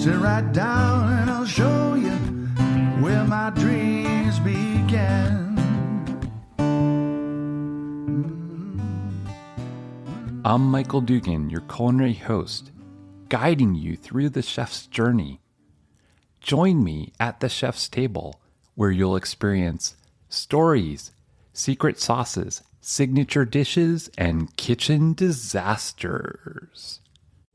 Sit right down and I'll show you where my dreams began. I'm Michael Dugan, your culinary host, guiding you through the chef's journey. Join me at the chef's table, where you'll experience stories, secret sauces, signature dishes, and kitchen disasters.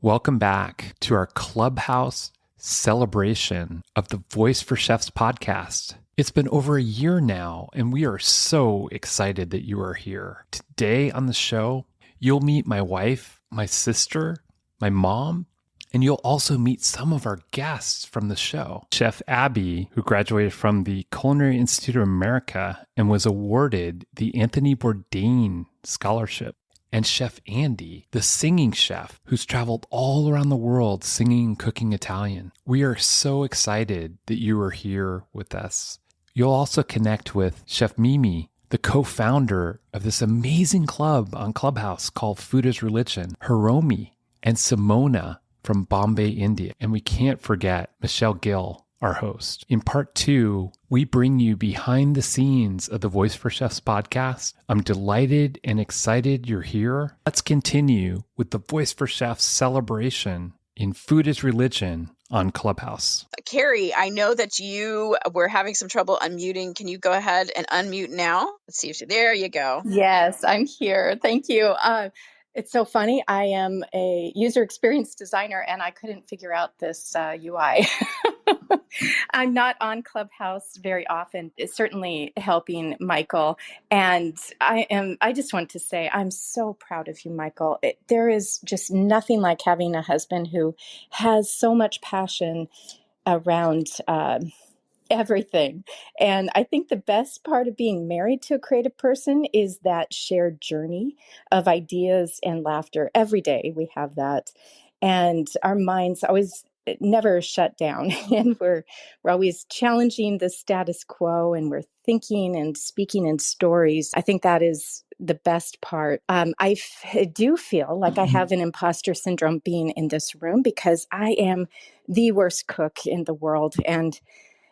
Welcome back to our Clubhouse celebration of the Voice4Chefs podcast. It's been over a year now, and we are so excited that you are here. Today on the show, you'll meet my wife, my sister, my mom, and you'll also meet some of our guests from the show. Chef Abby, who graduated from the Culinary Institute of America and was awarded the Anthony Bourdain Scholarship. And Chef Andy, the singing chef who's traveled all around the world singing and cooking Italian. We are so excited that you are here with us. You'll also connect with Chef Mimi, the co-founder of this amazing club on Clubhouse called Food is Religion, Hiromi and Simona from Bombay, India. And we can't forget Michelle Gill, our host. In part 2, we bring you behind the scenes of the Voice4Chefs podcast. I'm delighted and excited you're here. Let's continue with the Voice4Chefs celebration in Food is Religion on Clubhouse. Carrie, I know that you were having some trouble unmuting. Can you go ahead and unmute now? Let's see if there you go. Yes, I'm here. Thank you. It's so funny. I am a user experience designer and I couldn't figure out this UI. I'm not on Clubhouse very often. It's certainly helping Michael. And I just want to say, I'm so proud of you, Michael. There is just nothing like having a husband who has so much passion around everything. And I think the best part of being married to a creative person is that shared journey of ideas and laughter. Every day we have that. And our minds always never shut down. And we're always challenging the status quo, and we're thinking and speaking in stories. I think that is the best part. I do feel like I have an imposter syndrome being in this room because I am the worst cook in the world. And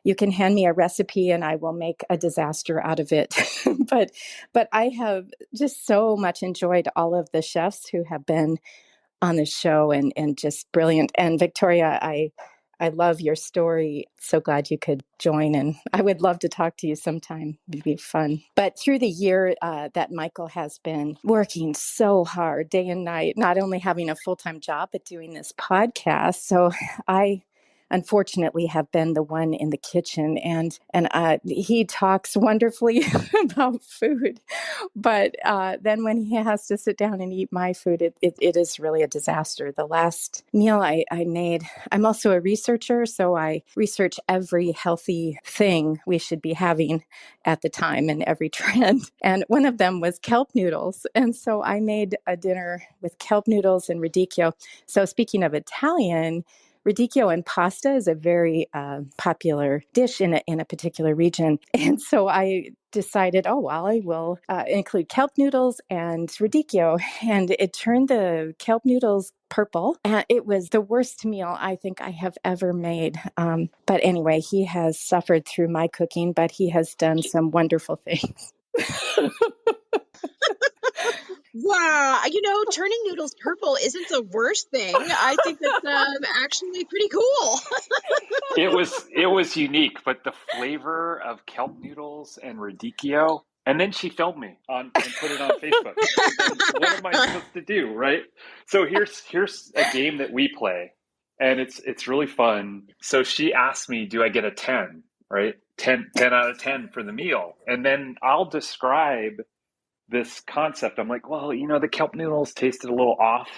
you can hand me a recipe and I will make a disaster out of it. but I have just so much enjoyed all of the chefs who have been on the show and just brilliant. And Victoria, I love your story. So glad you could join. And I would love to talk to you sometime. It'd be fun. But through the year that Michael has been working so hard day and night, not only having a full-time job, but doing this podcast. So I unfortunately have been the one in the kitchen, and he talks wonderfully about food, but then when he has to sit down and eat my food, it is really a disaster. The last meal I made, I'm also a researcher, so I research every healthy thing we should be having at the time and every trend. And one of them was kelp noodles. And so I made a dinner with kelp noodles and radicchio. So speaking of Italian, radicchio and pasta is a very popular dish in a particular region. And so I decided, I will include kelp noodles and radicchio. And it turned the kelp noodles purple. And it was the worst meal I think I have ever made. But anyway, he has suffered through my cooking, but he has done some wonderful things. Wow. Turning noodles purple isn't the worst thing. I think that's actually pretty cool. It was unique, but the flavor of kelp noodles and radicchio, and then she filmed me and put it on Facebook. What am I supposed to do, right? So here's a game that we play, and it's really fun. So she asked me, do I get a 10, right? 10 out of 10 for the meal. And then I'll describe this concept. I'm like, well, the kelp noodles tasted a little off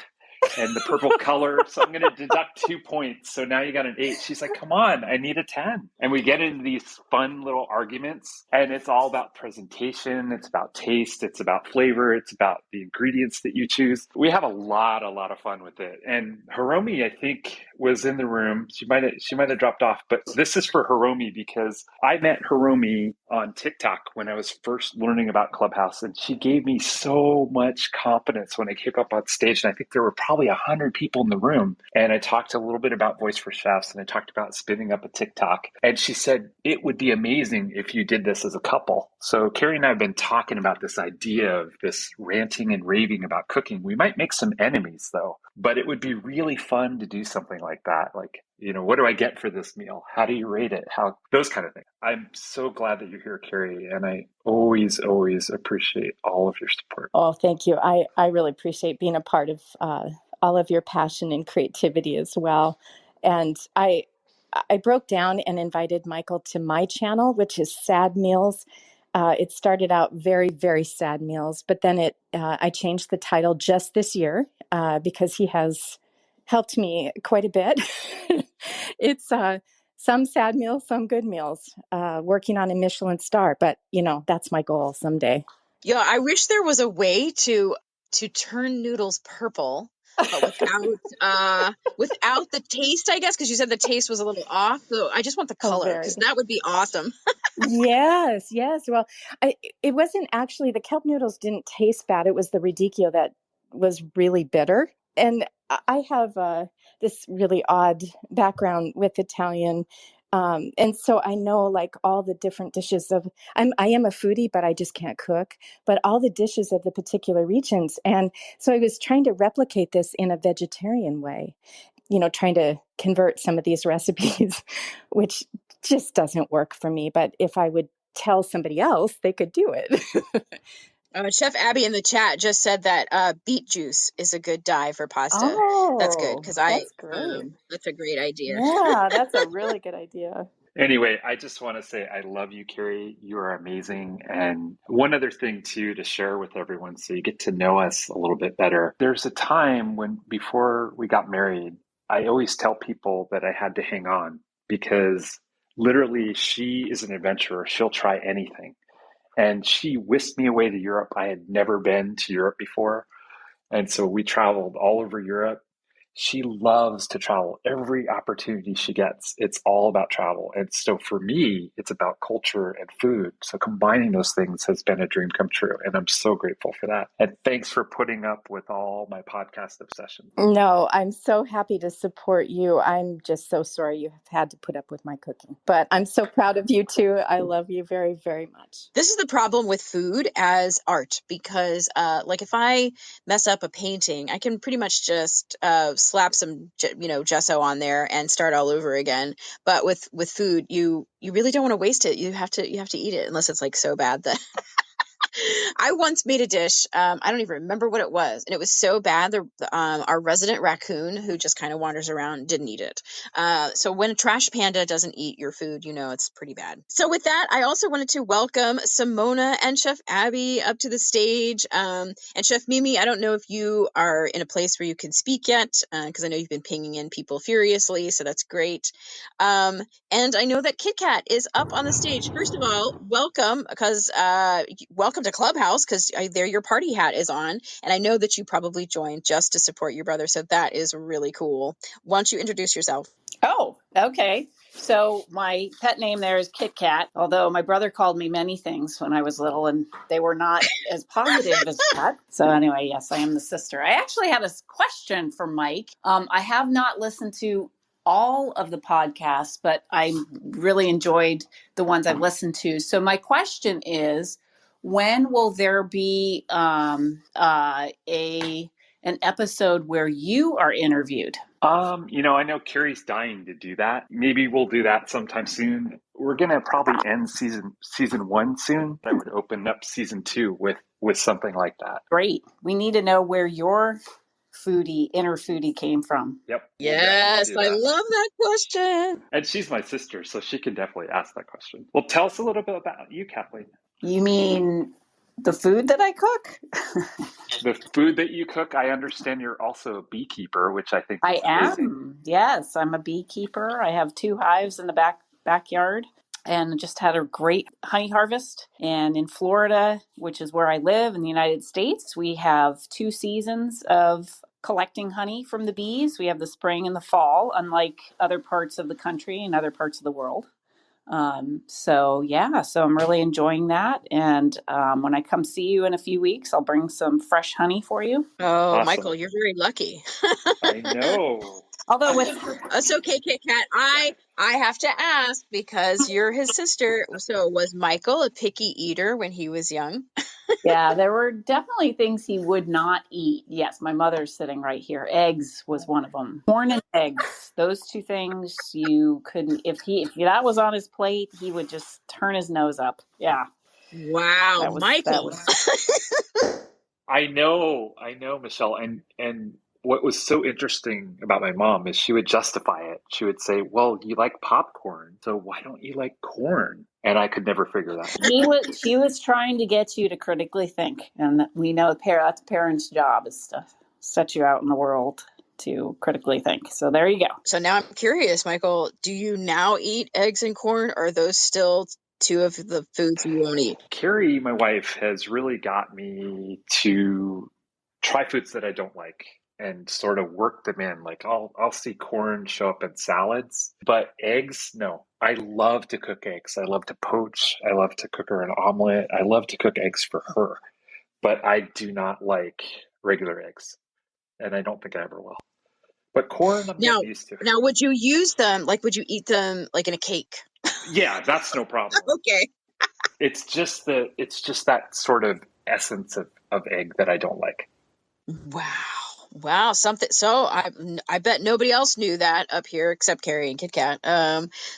and the purple color, so I'm going to deduct 2 points. So now you got an 8. She's like, come on, I need a 10. And we get into these fun little arguments, and it's all about presentation. It's about taste. It's about flavor. It's about the ingredients that you choose. We have a lot of fun with it. And Hiromi, I think, was in the room. She might have dropped off, but this is for Hiromi because I met Hiromi on TikTok when I was first learning about Clubhouse, and she gave me so much confidence when I came up on stage. And I think there were probably 100 people in the room. And I talked a little bit about Voice4Chefs, and I talked about spinning up a TikTok. And she said, it would be amazing if you did this as a couple. So Carrie and I have been talking about this idea of this ranting and raving about cooking. We might make some enemies though, but it would be really fun to do something like that. Like, what do I get for this meal? How do you rate it? Those kind of things. I'm so glad that you're here, Carrie, and I always, always appreciate all of your support. Oh, thank you. I really appreciate being a part of all of your passion and creativity as well. And I broke down and invited Michael to my channel, which is Sad Meals. It started out very, very sad meals, but then I changed the title just this year because he has helped me quite a bit. It's some sad meals, some good meals, working on a Michelin star, but that's my goal someday. Yeah, I wish there was a way to turn noodles purple, but without the taste, I guess, because you said the taste was a little off. So I just want the color, because that would be awesome. Yes. Well, it wasn't actually, the kelp noodles didn't taste bad. It was the radicchio that was really bitter. And I have this really odd background with Italian. And so I know like all the different dishes I am a foodie, but I just can't cook, but all the dishes of the particular regions. And so I was trying to replicate this in a vegetarian way, trying to convert some of these recipes, which just doesn't work for me. But if I would tell somebody else, they could do it. Chef Abby in the chat just said that beet juice is a good dye for pasta. Oh, that's good, because that's great. That's a great idea. Yeah, that's a really good idea. Anyway, I just want to say I love you, Carrie. You are amazing. And one other thing, too, to share with everyone so you get to know us a little bit better. There's a time when, before we got married, I always tell people that I had to hang on because literally she is an adventurer. She'll try anything. And she whisked me away to Europe. I had never been to Europe before. And so we traveled all over Europe. She loves to travel. Every opportunity she gets, it's all about travel. And so for me, it's about culture and food. So combining those things has been a dream come true. And I'm so grateful for that. And thanks for putting up with all my podcast obsession. No, I'm so happy to support you. I'm just so sorry you have had to put up with my cooking, but I'm so proud of you too. I love you very, very much. This is the problem with food as art, because like if I mess up a painting, I can pretty much just slap some gesso on there and start all over again. But with food, you really don't want to waste it. You have to eat it, unless it's like so bad that I once made a dish. I don't even remember what it was, and it was so bad. Our resident raccoon, who just kind of wanders around, didn't eat it. So when a trash panda doesn't eat your food, it's pretty bad. So with that, I also wanted to welcome Simona and Chef Abby up to the stage. And Chef Mimi, I don't know if you are in a place where you can speak yet, because I know you've been pinging in people furiously, so that's great. And I know that Kit Kat is up on the stage. First of all, welcome, because welcome to Clubhouse, because there your party hat is on, and I know that you probably joined just to support your brother, so that is really cool. Why don't you introduce yourself? Oh, okay. So my pet name there is Kit Kat, although my brother called me many things when I was little, and they were not as positive as that. So anyway, yes, I am the sister. I actually had a question for Mike. I have not listened to all of the podcasts, but I really enjoyed the ones I've listened to. So my question is, when will there be an episode where you are interviewed? I know Carrie's dying to do that. Maybe we'll do that sometime soon. We're gonna probably end season 1 soon. I would open up season 2 with something like that. Great. We need to know where your inner foodie came from. Yep. Yes, I love that question. And she's my sister, so she can definitely ask that question. Well, tell us a little bit about you, Kathleen. You mean the food that I cook? The food that you cook. I understand you're also a beekeeper, which I think I amazing. am. Yes, I'm a beekeeper. I have 2 hives in the backyard, and just had a great honey harvest. And in Florida, which is where I live in the United States, we have 2 seasons of collecting honey from the bees. We have the spring and the fall, unlike other parts of the country and other parts of the world. So I'm really enjoying that. And when I come see you in a few weeks, I'll bring some fresh honey for you. Oh, Awesome. Michael, you're very lucky. I know. Although with That's okay, Kit Kat. I have to ask because you're his sister. So was Michael a picky eater when he was young? Yeah, there were definitely things he would not eat. Yes, my mother's sitting right here. Eggs was one of them. Corn and eggs. Those two things you couldn't if that was on his plate, he would just turn his nose up. Yeah. Wow, That Michael. was I know, Michelle. And what was so interesting about my mom is she would justify it. She would say, "Well, you like popcorn, so why don't you like corn?" And I could never figure that one out. she was trying to get you to critically think. And we know that's a parent's job is to set you out in the world to critically think. So there you go. So now I'm curious, Michael, do you now eat eggs and corn, or are those still two of the foods you won't eat? Carrie, my wife, has really got me to try foods that I don't like and sort of work them in. Like I'll see corn show up in salads, but eggs, no. I love to cook eggs. I love to poach. I love to cook her an omelet. I love to cook eggs for her, but I do not like regular eggs, and I don't think I ever will. But corn, I'm Now, getting used to. now would you use them, like would you eat them like in a cake? Yeah, that's no problem. Okay. It's just that sort of essence of egg that I don't like. Wow. Wow, something. So I bet nobody else knew that up here except Carrie and Kit Kat.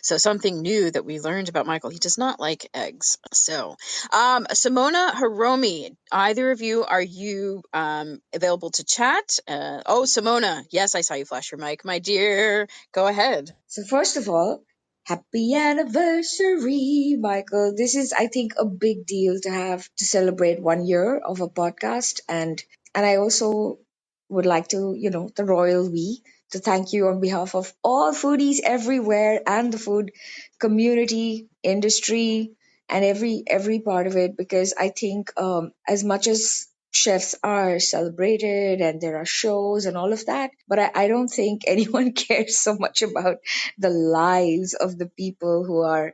So something new that we learned about Michael. He does not like eggs. So, Simona, Hiromi, either of you, are you available to chat? Oh, Simona, yes, I saw you flash your mic, my dear. Go ahead. So first of all, happy anniversary, Michael. This is, I think, a big deal to have to celebrate 1 year of a podcast. And I also would like to, the royal we, to thank you on behalf of all foodies everywhere and the food community, industry, and every part of it, because I think as much as chefs are celebrated and there are shows and all of that, but I don't think anyone cares so much about the lives of the people who are,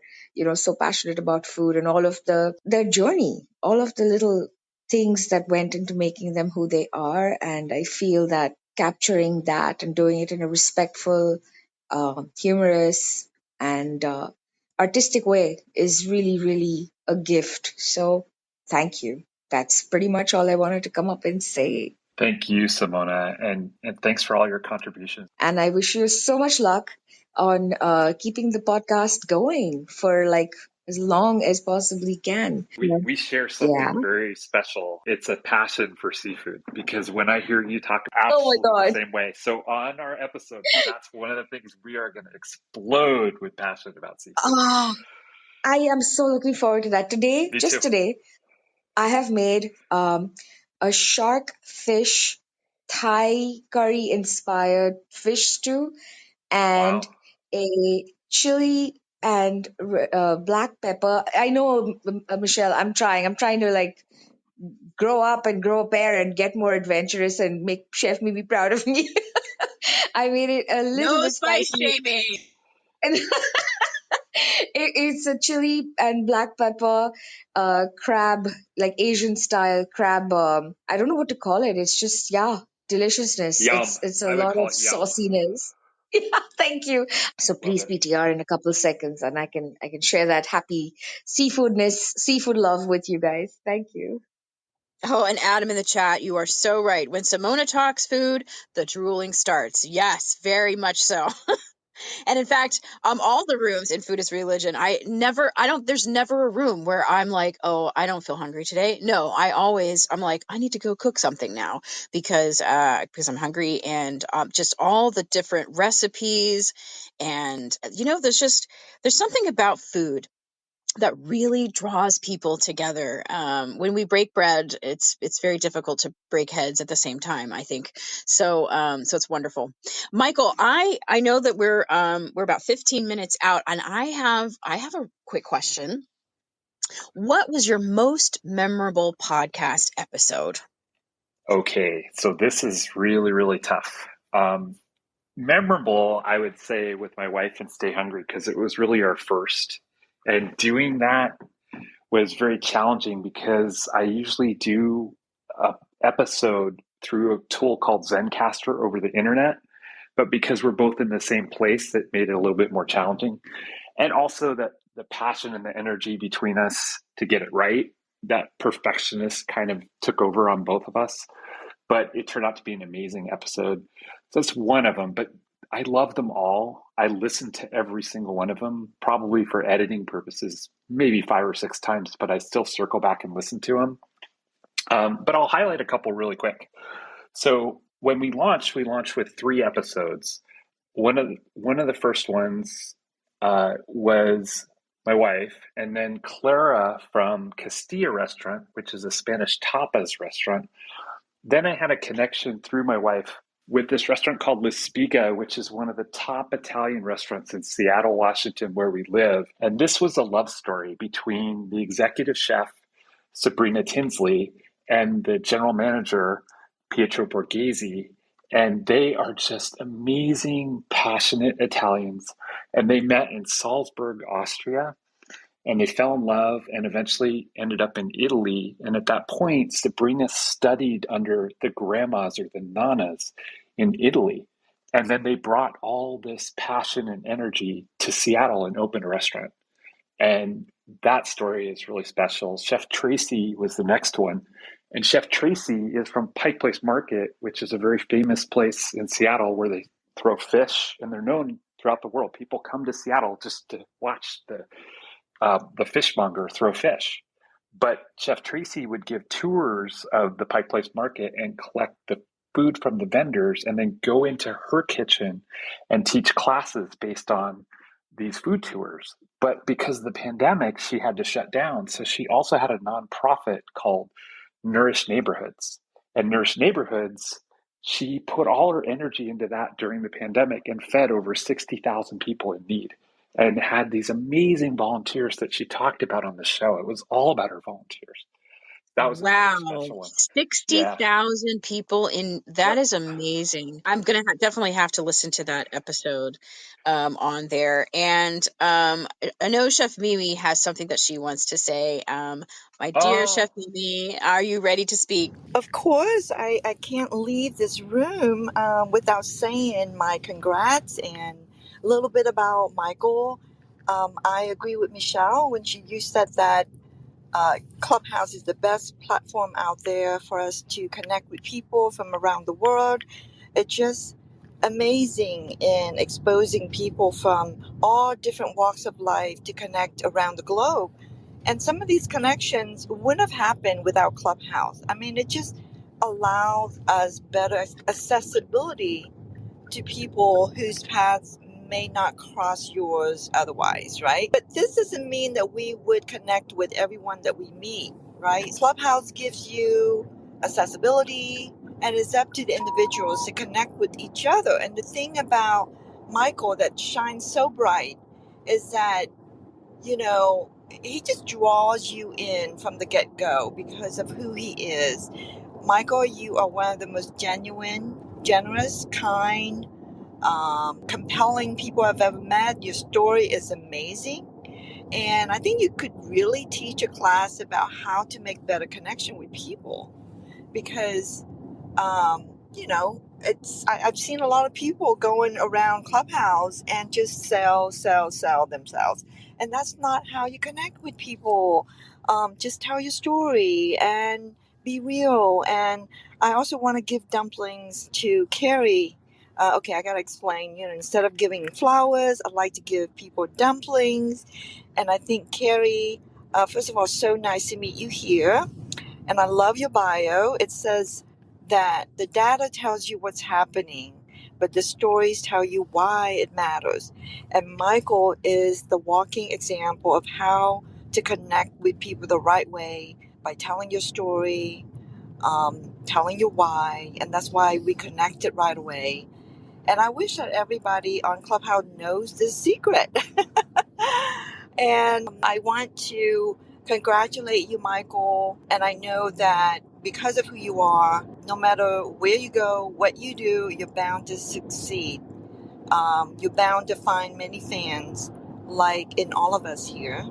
so passionate about food and all of their journey, all of the little things that went into making them who they are. And I feel that capturing that and doing it in a respectful, humorous, and artistic way is really, really a gift. So thank you. That's pretty much all I wanted to come up and say. Thank you, Simona, and thanks for all your contributions. And I wish you so much luck on keeping the podcast going for like as long as possibly can. We share Yeah. something very special. It's a passion for seafood because when I hear you talk Oh my absolutely the God. same way. So on our episode, that's one of the things we are going to explode with passion about seafood. Ah, I am so looking forward to that. Today, Me just too. today, I have made a shark fish Thai curry inspired fish stew and Wow. a chili and black pepper. I know, Michelle, I'm trying to like grow up and grow a pair and get more adventurous and make Chef Mimi proud of me. I made it a little No bit spice spicy. shaming. And it's a chili and black pepper crab, like Asian style crab. I don't know what to call it. It's just, yeah, deliciousness. Yum. It's a I would lot call of it yum. sauciness. Yeah, thank you. So Love please it. PTR in a couple of seconds and I can share that happy seafood love with you guys. Thank you. Oh, and Adam in the chat, you are so right. When Simona talks food, the drooling starts. Yes, very much so. And in fact, all the rooms in Food is Religion, there's never a room where I'm like, oh, I don't feel hungry today. No, I'm like, I need to go cook something now because I'm hungry, and just all the different recipes. And, there's something about food that really draws people together. When we break bread, it's very difficult to break heads at the same time, I think. So it's wonderful. Michael, I know that we're about 15 minutes out, and I have a quick question. What was your most memorable podcast episode? Okay, so this is really, really tough. Memorable, I would say, with my wife and Stay Hungry because it was really our first. And doing that was very challenging because I usually do an episode through a tool called Zencaster over the internet. But because we're both in the same place, that made it a little bit more challenging. And also that the passion and the energy between us to get it right, that perfectionist kind of took over on both of us. But it turned out to be an amazing episode. So that's one of them. But I love them all. I listen to every single one of them, probably for editing purposes, maybe 5 or 6 times, but I still circle back and listen to them. But I'll highlight a couple really quick. So when we launched with 3 episodes. One of the first ones was my wife, and then Clara from Castilla Restaurant, which is a Spanish tapas restaurant. Then I had a connection through my wife with this restaurant called La Spiga, which is one of the top Italian restaurants in Seattle, Washington, where we live. And this was a love story between the executive chef, Sabrina Tinsley, and the general manager, Pietro Borghese. And they are just amazing, passionate Italians. And they met in Salzburg, Austria, and they fell in love and eventually ended up in Italy. And at that point, Sabrina studied under the grandmas or the nanas in Italy. And then they brought all this passion and energy to Seattle and opened a restaurant. And that story is really special. Chef Tracy was the next one. And Chef Tracy is from Pike Place Market, which is a very famous place in Seattle where they throw fish, and they're known throughout the world. People come to Seattle just to watch the fishmonger throw fish. But Chef Tracy would give tours of the Pike Place Market and collect the food from the vendors and then go into her kitchen and teach classes based on these food tours. But because of the pandemic, she had to shut down. So she also had a nonprofit called Nourish Neighborhoods. And Nourish Neighborhoods, she put all her energy into that during the pandemic and fed over 60,000 people in need and had these amazing volunteers that she talked about on the show. It was all about her volunteers. That was another Wow, special one. Yeah. 60,000 people in that Yep. is amazing. I'm gonna definitely have to listen to that episode on there. And I know Chef Mimi has something that she wants to say. My dear Chef Oh, Mimi, are you ready to speak? Of course, I can't leave this room without saying my congrats and a little bit about Michael. I agree with Michelle when you said that Clubhouse is the best platform out there for us to connect with people from around the world. It's just amazing in exposing people from all different walks of life to connect around the globe. And some of these connections wouldn't have happened without Clubhouse. I mean, it just allows us better accessibility to people whose paths may not cross yours otherwise, right? But this doesn't mean that we would connect with everyone that we meet, right? Clubhouse gives you accessibility, and it's up to the individuals to connect with each other. And the thing about Michael that shines so bright is that, you know, he just draws you in from the get-go because of who he is. Michael, you are one of the most genuine, generous, kind, compelling people I've ever met. Your story is amazing. And I think you could really teach a class about how to make better connection with people because, you know, I've seen a lot of people going around Clubhouse and just sell themselves. And that's not how you connect with people. Just tell your story and be real. And I also want to give dumplings to Carrie. Okay, I got to explain. You know, instead of giving flowers, I like to give people dumplings. And I think Carrie, first of all, so nice to meet you here. And I love your bio. It says that the data tells you what's happening, but the stories tell you why it matters. And Michael is the walking example of how to connect with people the right way by telling your story, telling you why. And that's why we connected right away. And I wish that everybody on Clubhouse knows this secret. And I want to congratulate you, Michael. And I know that because of who you are, no matter where you go, what you do, you're bound to succeed. You're bound to find many fans like in all of us here.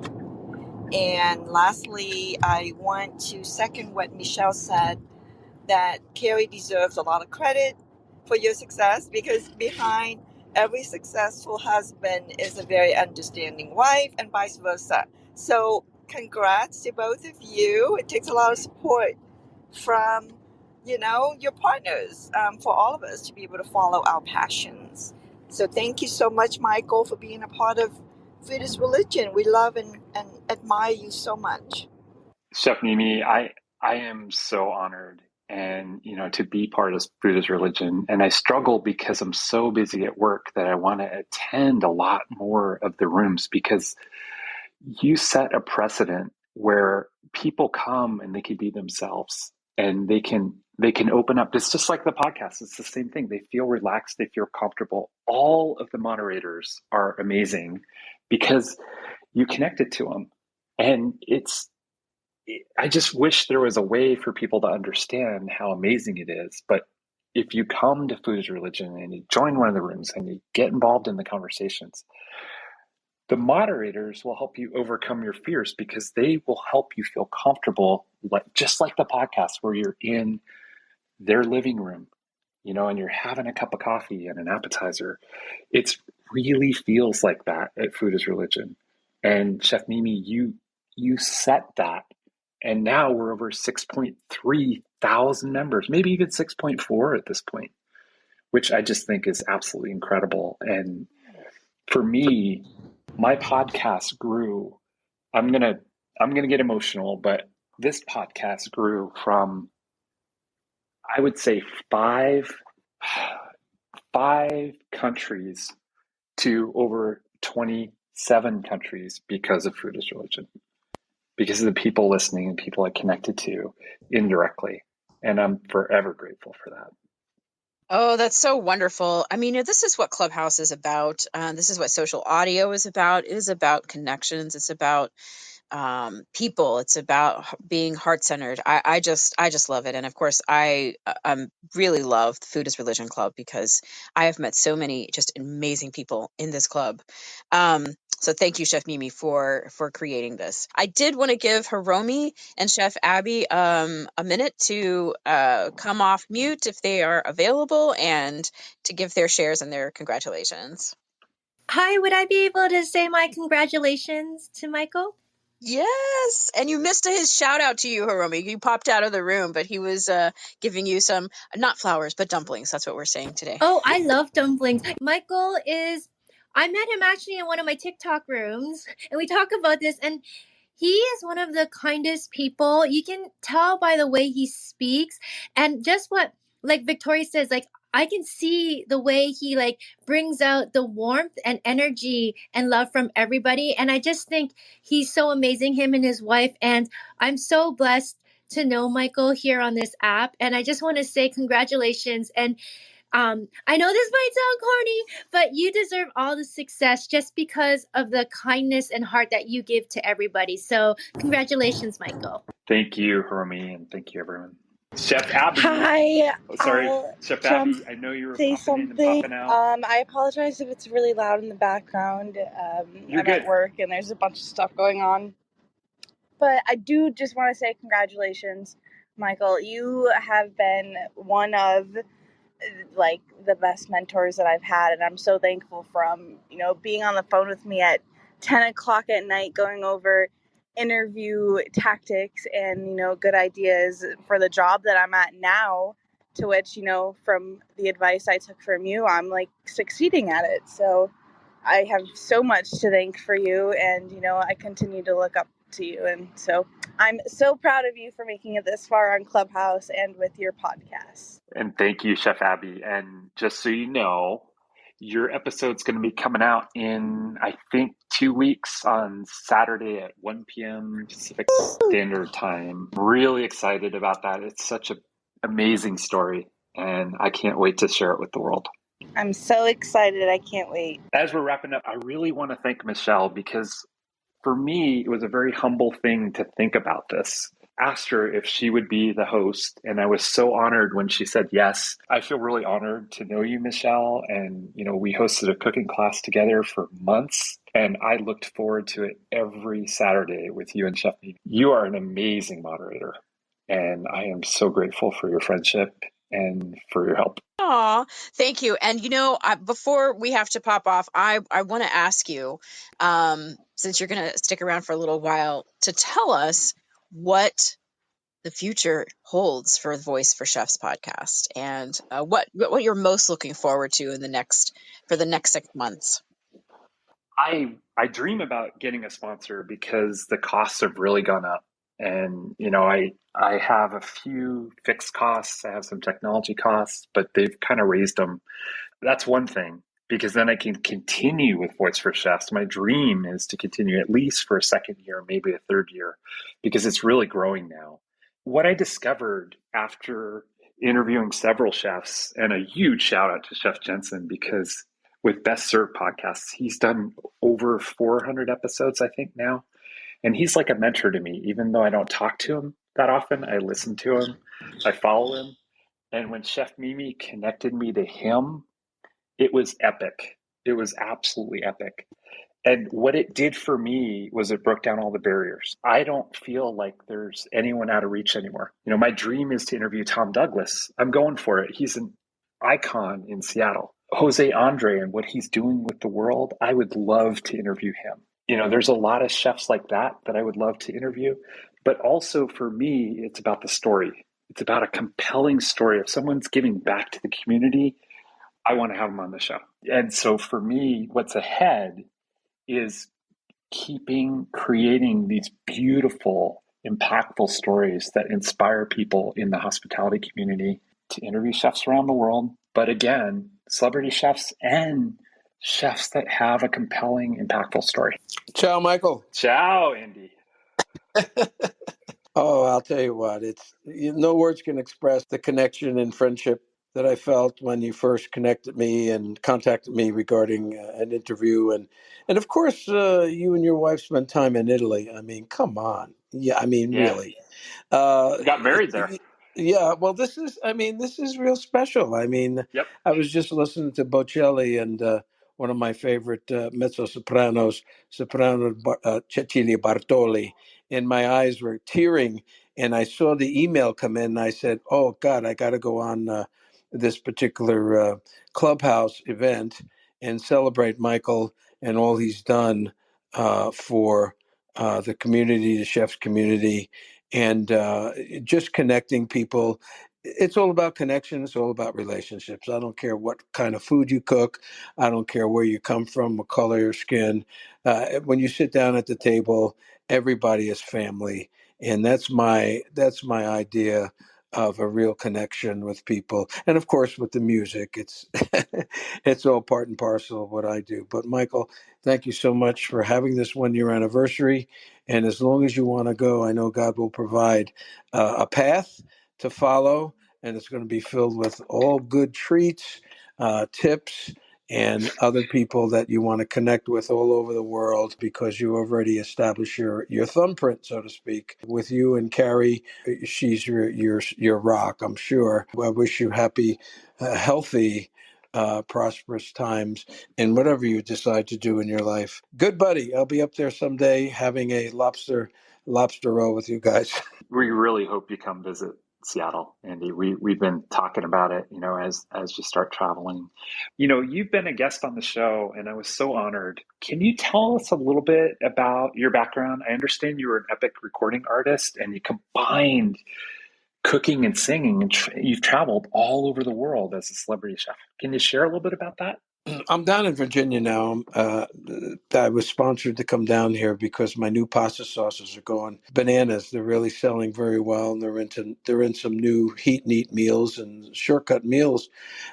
And lastly, I want to second what Michelle said, that Carrie deserves a lot of credit for your success, because behind every successful husband is a very understanding wife, and vice versa. So congrats to both of you. It takes a lot of support from, your partners, for all of us to be able to follow our passions. So thank you so much, Michael, for being a part of Food is Religion. We love and admire you so much. Chef Mimi, I am so honored and to be part of Food is Religion. And I struggle because I'm so busy at work that I want to attend a lot more of the rooms, because you set a precedent where people come and they can be themselves, and they can open up. It's just like the podcast. It's the same thing. They feel relaxed. They feel comfortable. All of the moderators are amazing because you connected to them. And I just wish there was a way for people to understand how amazing it is. But if you come to Food is Religion and you join one of the rooms and you get involved in the conversations, the moderators will help you overcome your fears, because they will help you feel comfortable, just like the podcast, where you're in their living room, and you're having a cup of coffee and an appetizer. It really feels like that at Food is Religion. And Chef Mimi, you set that. And now we're over 6.3 thousand members, maybe even 6.4 at this point, which I just think is absolutely incredible. And for me, my podcast grew. I'm gonna get emotional, but this podcast grew from, I would say, five countries to over 27 countries because of Food is Religion, because of the people listening and people I connected to indirectly. And I'm forever grateful for that. Oh, that's so wonderful. I mean, this is what Clubhouse is about. This is what social audio is about. It is about connections. It's about people. It's about being heart-centered. I just love it. And of course, I really love the Food is Religion Club, because I have met so many just amazing people in this club. So thank you, Chef Mimi, for creating this. I did want to give Hiromi and Chef Abby a minute to come off mute if they are available, and to give their shares and their congratulations. Hi, would I be able to say my congratulations to Michael? Yes, and you missed his shout out to you, Hiromi. You popped out of the room, but he was giving you some, not flowers, but dumplings. That's what we're saying today. Oh, I love dumplings. Michael I met him actually in one of my TikTok rooms, and we talk about this, and he is one of the kindest people. You can tell by the way he speaks, and just what, like Victoria says, like, I can see the way he brings out the warmth and energy and love from everybody. And I just think he's so amazing, him and his wife. And I'm so blessed to know Michael here on this app. And I just want to say congratulations. And I know this might sound corny, but you deserve all the success just because of the kindness and heart that you give to everybody. So congratulations, Michael. Thank you, Hiromi, and thank you, everyone. Chef Abby. Hi. Sorry, Chef Abby. I know you were Say popping in and something. popping out. I apologize if it's really loud in the background. You're I'm good. at work and there's a bunch of stuff going on. But I do just want to say congratulations, Michael. You have been one of the best mentors that I've had, and I'm so thankful from being on the phone with me at 10 o'clock at night going over interview tactics and good ideas for the job that I'm at now, to which from the advice I took from you, I'm succeeding at it. So I have so much to thank for you, and I continue to look up to you, and so I'm so proud of you for making it this far on Clubhouse and with your podcast. And thank you, Chef Abby. And just so you know, your episode's going to be coming out in, I think, 2 weeks on Saturday at 1 p.m. Pacific Standard Time. Really excited about that. It's such an amazing story, and I can't wait to share it with the world. I'm so excited. I can't wait. As we're wrapping up, I really want to thank Michelle, because for me, it was a very humble thing to think about this. Asked her if she would be the host, and I was so honored when she said yes. I feel really honored to know you, Michelle, and we hosted a cooking class together for months, And I looked forward to it every Saturday with you and Chef Mimi. You are an amazing moderator, and I am so grateful for your friendship and for your help. Aw, thank you. And before we have to pop off, I want to ask you, since you're going to stick around for a little while, to tell us what the future holds for the Voice for Chefs podcast, and what you're most looking forward to in the next 6 months. I dream about getting a sponsor because the costs have really gone up. And I have a few fixed costs. I have some technology costs, but they've kind of raised them. That's one thing, because then I can continue with Voice for Chefs. My dream is to continue at least for a second year, maybe a third year, because it's really growing now. What I discovered after interviewing several chefs, and a huge shout out to Chef Jensen, because with Best Served podcasts, he's done over 400 episodes, I think, now. And he's like a mentor to me, even though I don't talk to him that often. I listen to him, I follow him. And when Chef Mimi connected me to him, it was epic. It was absolutely epic. And what it did for me was it broke down all the barriers. I don't feel like there's anyone out of reach anymore. My dream is to interview Tom Douglas. I'm going for it. He's an icon in Seattle. Jose Andre and what he's doing with the world, I would love to interview him. There's a lot of chefs like that I would love to interview. But also for me, it's about the story. It's about a compelling story. If someone's giving back to the community, I want to have them on the show. And so for me, what's ahead is creating these beautiful, impactful stories that inspire people in the hospitality community to interview chefs around the world. But again, celebrity chefs and chefs that have a compelling, impactful story. Ciao, Michael. Ciao, Andy. Oh, I'll tell you what, no words can express the connection and friendship that I felt when you first connected me and contacted me regarding an interview. And of course, you and your wife spent time in Italy. I mean, come on. Yeah, I mean, really. We got married there. Yeah, well, this is real special. I mean, Yep. I was just listening to Bocelli and one of my favorite mezzo-sopranos, Cecilia Bartoli, and my eyes were tearing. And I saw the email come in, and I said, "Oh God, I got to go on this particular Clubhouse event and celebrate Michael and all he's done for the community, the chef's community." And just connecting people. It's all about connection. It's all about relationships. I don't care what kind of food you cook. I don't care where you come from, what color your skin. When you sit down at the table, everybody is family, and that's my idea of a real connection with people. And of course, with the music, it's it's all part and parcel of what I do. But Michael, thank you so much for having this 1 year anniversary. And as long as you want to go, I know God will provide a path to follow, and it's going to be filled with all good treats, tips, and other people that you want to connect with all over the world, because you already established your thumbprint, so to speak, with you and Carrie. She's your rock, I'm sure. I wish you happy, healthy, prosperous times in whatever you decide to do in your life. Good buddy. I'll be up there someday having a lobster roll with you guys. We really hope you come visit Seattle, Andy. We've been talking about it, as you start traveling. You've been a guest on the show, and I was so honored. Can you tell us a little bit about your background? I understand you were an epic recording artist, and you combined cooking and singing, and you've traveled all over the world as a celebrity chef. Can you share a little bit about that? I'm down in Virginia now. I was sponsored to come down here because my new pasta sauces are going bananas. They're really selling very well, and they're in some new heat and eat meals and shortcut meals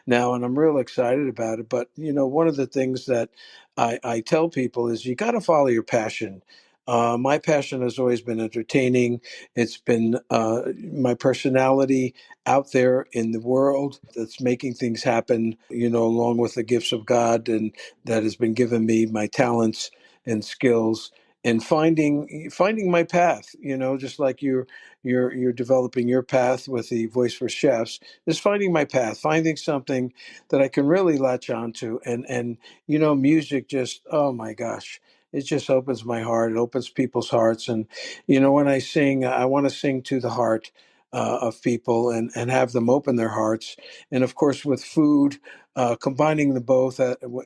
now, and I'm real excited about it. But one of the things that I tell people is you got to follow your passion. My passion has always been entertaining. It's been my personality out there in the world that's making things happen, along with the gifts of God and that has been given me, my talents and skills, and finding my path, just like you're developing your path with the Voice for Chefs, is finding my path, finding something that I can really latch onto. And music just, oh my gosh. it just opens my heart. It opens people's hearts. And, when I sing, I want to sing to the heart of people and have them open their hearts. And of course, with food, combining the both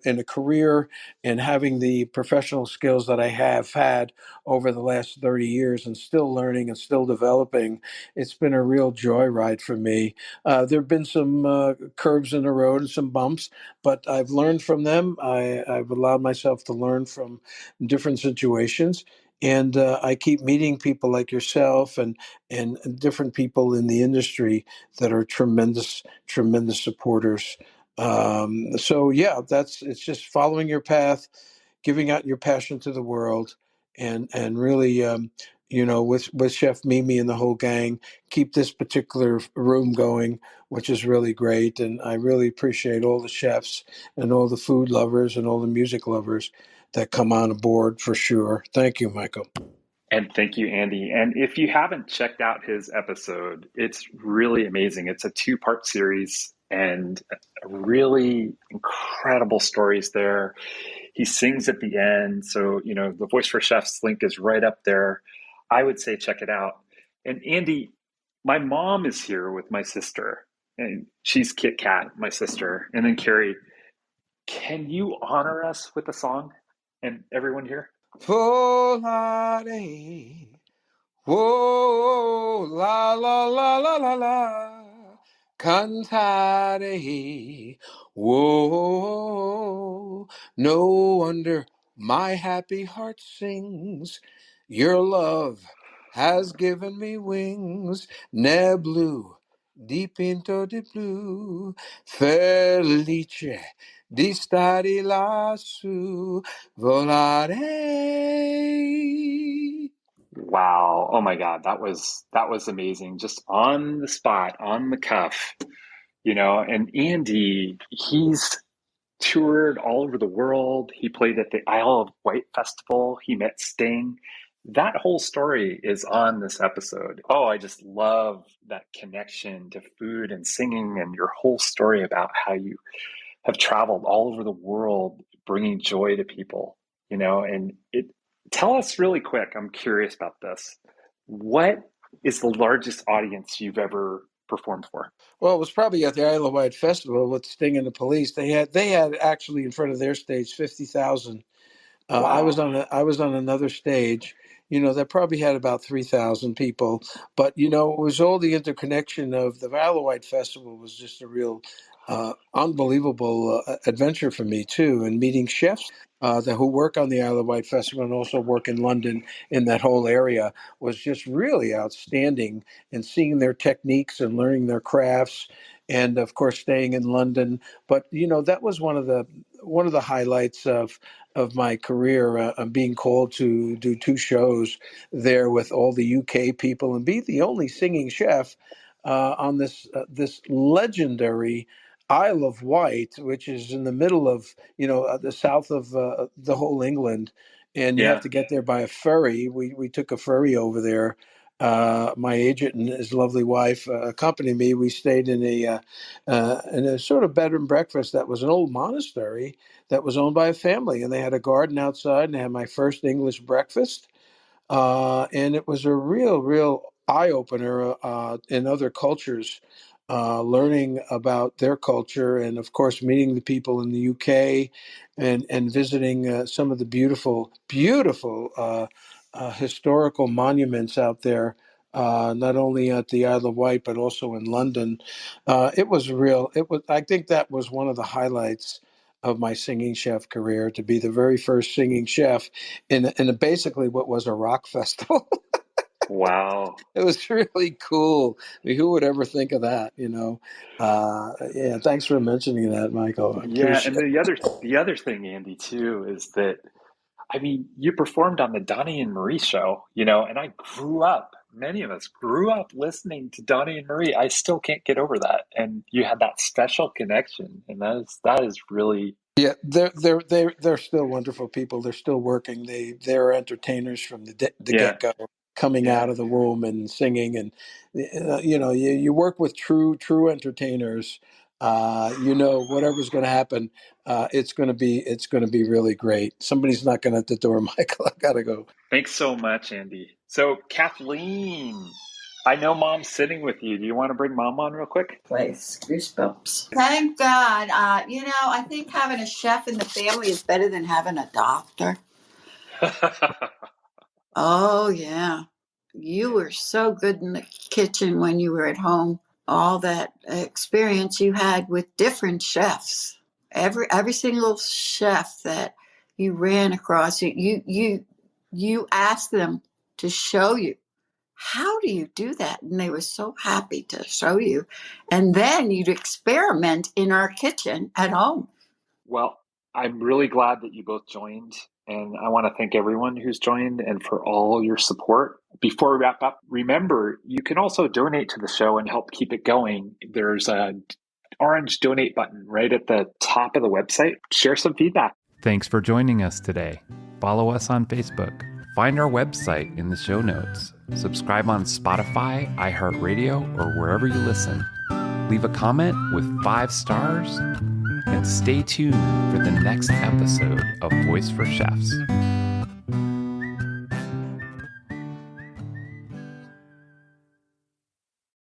in a career and having the professional skills that I have had over the last 30 years and still learning and still developing, it's been a real joyride for me. There have been some curves in the road and some bumps, but I've learned from them. I've allowed myself to learn from different situations. And I keep meeting people like yourself and different people in the industry that are tremendous, tremendous supporters. So yeah, it's just following your path, giving out your passion to the world, and really, with Chef Mimi and the whole gang, keep this particular room going, which is really great. And I really appreciate all the chefs and all the food lovers and all the music lovers that come on board for sure. Thank you, Michael. And thank you, Andy. And if you haven't checked out his episode, it's really amazing. It's a two-part series and really incredible stories there. He sings at the end. So, the Voice4Chefs link is right up there. I would say check it out. And Andy, my mom is here with my sister, and she's Kit Kat, my sister. And then Carrie, can you honor us with a song and everyone here? Volare, whoa, la la la la la la, cantare, whoa, no wonder my happy heart sings. Your love has given me wings, ne blue, di pinto di blu, felice di stare lassù, volare. Wow. Oh my God. That was amazing. Just on the spot, on the cuff, and Andy, he's toured all over the world. He played at the Isle of Wight Festival. He met Sting. That whole story is on this episode. Oh, I just love that connection to food and singing and your whole story about how you have traveled all over the world bringing joy to people, and tell us really quick. I'm curious about this. What is the largest audience you've ever performed for? Well, it was probably at the Isle of Wight Festival with Sting and the Police. They had actually in front of their stage 50,000. Wow. I was on another stage, that probably had about 3,000 people. But it was all the interconnection of the Isle of Wight Festival was just a real unbelievable adventure for me too, and meeting chefs who work on the Isle of Wight Festival and also work in London in that whole area was just really outstanding. And seeing their techniques and learning their crafts, and of course staying in London. But that was one of the highlights of my career, being called to do two shows there with all the UK people and be the only singing chef on this legendary Isle of Wight, which is in the middle of the south of the whole England, and you have Yeah. to get there by a ferry. We took a ferry over there. My agent and his lovely wife accompanied me. We stayed in a sort of bed and breakfast that was an old monastery that was owned by a family, and they had a garden outside, and I had my first English breakfast. And it was a real eye opener in other cultures, learning about their culture, and of course meeting the people in the UK, and visiting some of the beautiful historical monuments out there. Not only at the Isle of Wight, but also in London. It was real. It was. I think that was one of the highlights of my singing chef career, to be the very first singing chef in basically what was a rock festival. Wow. It was really cool. I mean, who would ever think of that? Yeah. Thanks for mentioning that, Michael. I Yeah, and appreciate it. the other thing, Andy, too, is that you performed on the Donnie and Marie show, and I grew up. Many of us grew up listening to Donnie and Marie. I still can't get over that, and you had that special connection, and that is really Yeah, they're still wonderful people. They're still working. They're entertainers from the yeah, get go, coming yeah, out of the womb and singing. And you work with true entertainers. Whatever's going to happen, it's going to be really great. Somebody's knocking at the door, Michael. I gotta go. Thanks so much, Andy. So, Kathleen, I know Mom's sitting with you. Do you want to bring Mom on real quick? Place goosebumps. Thank God. I think having a chef in the family is better than having a doctor. Oh yeah, you were so good in the kitchen when you were at home. All that experience you had with different chefs. Every single chef that you ran across, you asked them to show you. How do you do that? And they were so happy to show you. And then you'd experiment in our kitchen at home. Well, I'm really glad that you both joined. And I want to thank everyone who's joined and for all your support. Before we wrap up, remember, you can also donate to the show and help keep it going. There's an orange donate button right at the top of the website. Share some feedback. Thanks for joining us today. Follow us on Facebook. Find our website in the show notes. Subscribe on Spotify, iHeartRadio, or wherever you listen. Leave a comment with 5 stars and stay tuned for the next episode of Voice for Chefs.